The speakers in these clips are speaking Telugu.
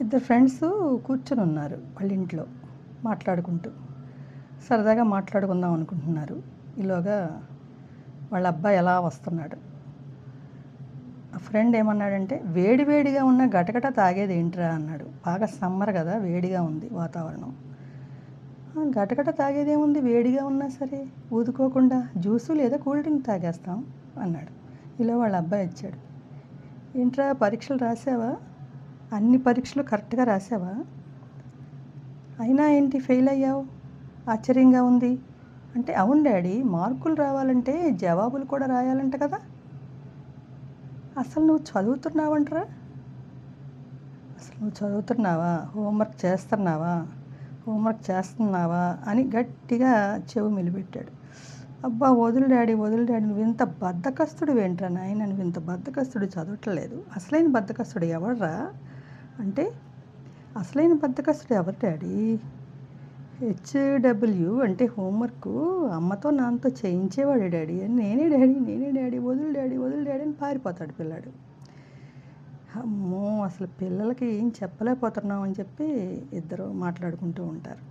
ఇద్దరు ఫ్రెండ్స్ కూర్చొని ఉన్నారు వాళ్ళ ఇంట్లో మాట్లాడుకుంటూ. సరదాగా మాట్లాడుకుందాం అనుకుంటున్నారు. ఈలోగా వాళ్ళ అబ్బాయి ఎలా వస్తున్నాడు. ఆ ఫ్రెండ్ ఏమన్నాడంటే, వేడి వేడిగా ఉన్న గటగట తాగేదేంట్రా అన్నాడు. బాగా సమ్మర్ కదా, వేడిగా ఉంది వాతావరణం. గటగట తాగేదేముంది, వేడిగా ఉన్నా సరే ఊదుకోకుండా జ్యూసు లేదా కూల్ డ్రింక్ తాగేస్తాం అన్నాడు. ఇలా వాళ్ళ అబ్బాయి వచ్చాడు. ఏంట్రా పరీక్షలు రాసావా, అన్ని పరీక్షలు కరెక్ట్గా రాసావా, అయినా ఏంటి ఫెయిల్ అయ్యావు, ఆశ్చర్యంగా ఉంది అంటే, అవును డాడీ, మార్కులు రావాలంటే జవాబులు కూడా రాయాలంట కదా, అసలు నువ్వు చదువుతున్నావంటరా, అసలు నువ్వు చదువుతున్నావా, హోంవర్క్ చేస్తున్నావా అని గట్టిగా చెవి మెలిపెట్టాడు. అబ్బా వదులు డాడీ, నువ్వు ఇంత బద్ధకస్తుడు ఏంట్రా నాయన, నువ్వు ఇంత బద్ధకస్తుడు, చదవట్లేదు. అసలైన బద్ధకస్తుడు ఎవడ్రా అంటే, అసలైన బద్ధకస్తుడు ఎవరు డాడీ, హెచ్డబ్ల్యూ అంటే హోంవర్క్ అమ్మతో నాన్నతో చేయించేవాడు డాడీ అని, నేనే డాడీ, వదులు డాడీ అని పారిపోతాడు పిల్లాడు. అమ్మో, అసలు పిల్లలకి ఏం చెప్పలేకపోతున్నాం అని చెప్పి ఇద్దరు మాట్లాడుకుంటూ ఉంటారు.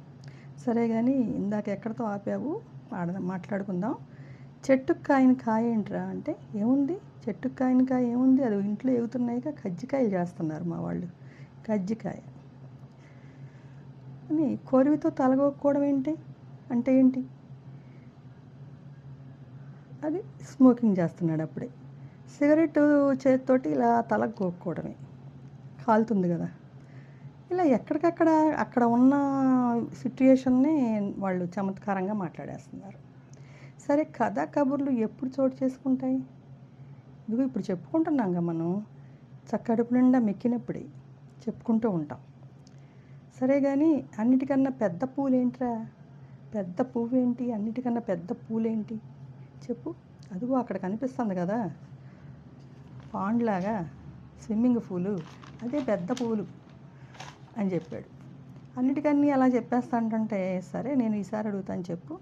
సరే కానీ ఇందాక ఎక్కడితో ఆపావు, మాట్లాడుకుందాం. చెట్టుకు కాయని కాయ ఏంట్రా అంటే, ఏముంది చెట్టుకు కాయని కాయ ఏముంది, అది ఇంట్లో ఎగుతున్నాయిగా, కజ్జికాయలు చేస్తున్నారు మా వాళ్ళు, కజ్జికాయ అని. కొరివితో తలగొక్కోవడం ఏంటి అంటే ఏంటి, అది స్మోకింగ్ చేస్తున్నాడు అప్పుడే. సిగరెట్ చేతితోటి ఇలా తలకు గోక్కోవడమే, కాలుతుంది కదా. ఇలా ఎక్కడికక్కడ అక్కడ ఉన్న సిట్యుయేషన్ని వాళ్ళు చమత్కారంగా మాట్లాడేస్తున్నారు. సరే, కథా కబుర్లు ఎప్పుడు చోటు చేసుకుంటాయి, ఇదిగో ఇప్పుడు చెప్పుకుంటున్నాంగా మనం, కడుపు నిండా మెక్కినప్పుడే చెప్పుకుంటూ ఉంటాం. సరే కానీ అన్నిటికన్నా పెద్ద పూలేంట్రా, పెద్ద పువ్వేంటి, అన్నిటికన్నా పెద్ద పూలేంటి చెప్పు, అదిగో అక్కడ కనిపిస్తుంది కదా పాండ్లాగా స్విమ్మింగ్ పూలు, అదే పెద్ద పూలు అని చెప్పాడు. అన్నిటికన్నీ అలా చెప్పేస్తాంటే, సరే నేను ఈసారి అడుగుతాను చెప్పు,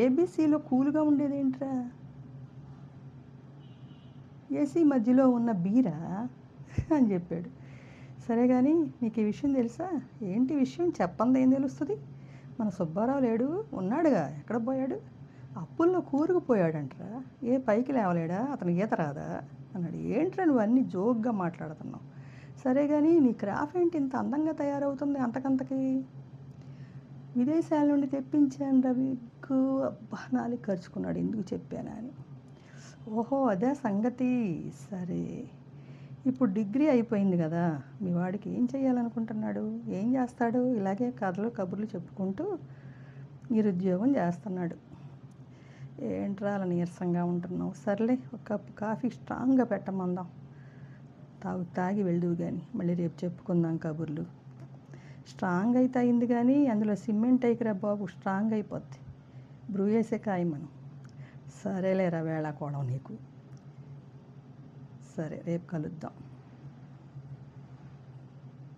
ఏబీసీలో కూల్గా ఉండేదేంట్రా, ఏసీ మధ్యలో ఉన్న బీరా అని చెప్పాడు. సరే కానీ నీకు ఈ విషయం తెలుసా, ఏంటి విషయం, చెప్పంది ఏం తెలుస్తుంది, మన సుబ్బారావు లేడు, ఉన్నాడుగా, ఎక్కడ పోయాడు, అప్పుల్లో కూరుకుపోయాడంటరా, ఏ పైకి లేవలేడా, అతను ఈత రాదా అన్నాడు. ఏంట్రా నువ్వు అన్నీ జోక్గా మాట్లాడుతున్నావు, సరే కానీ నీ క్రాఫ్ ఏంటి ఇంత అందంగా తయారవుతుంది అంతకంతకి, విదేశాల నుండి తెప్పించాను రవికు, అబ్బా నాలుగు ఖర్చుకున్నాడు, ఎందుకు చెప్పానా అని. ఓహో అదే సంగతి, సరే ఇప్పుడు డిగ్రీ అయిపోయింది కదా, మీ వాడికి ఏం చేయాలనుకుంటున్నాడు, ఏం చేస్తాడు, ఇలాగే కథలు కబుర్లు చెప్పుకుంటూ నిరుద్యోగం చేస్తున్నాడు. ఏంట్రా అలా నీరసంగా ఉంటున్నావు, సర్లే ఒక కప్పు కాఫీ స్ట్రాంగ్గా పెట్టమందాం, తాగి వెళ్దువు కానీ, మళ్ళీ రేపు చెప్పుకుందాం కబుర్లు. స్ట్రాంగ్ అయితే అయింది కానీ అందులో సిమెంట్ అయికిరా బాబు, స్ట్రాంగ్ అయిపోద్ది, బ్రూ వేసే కాయ మనం. సరేలేరా వేళాకోవడం నీకు, సరే రేపు కలుద్దాం.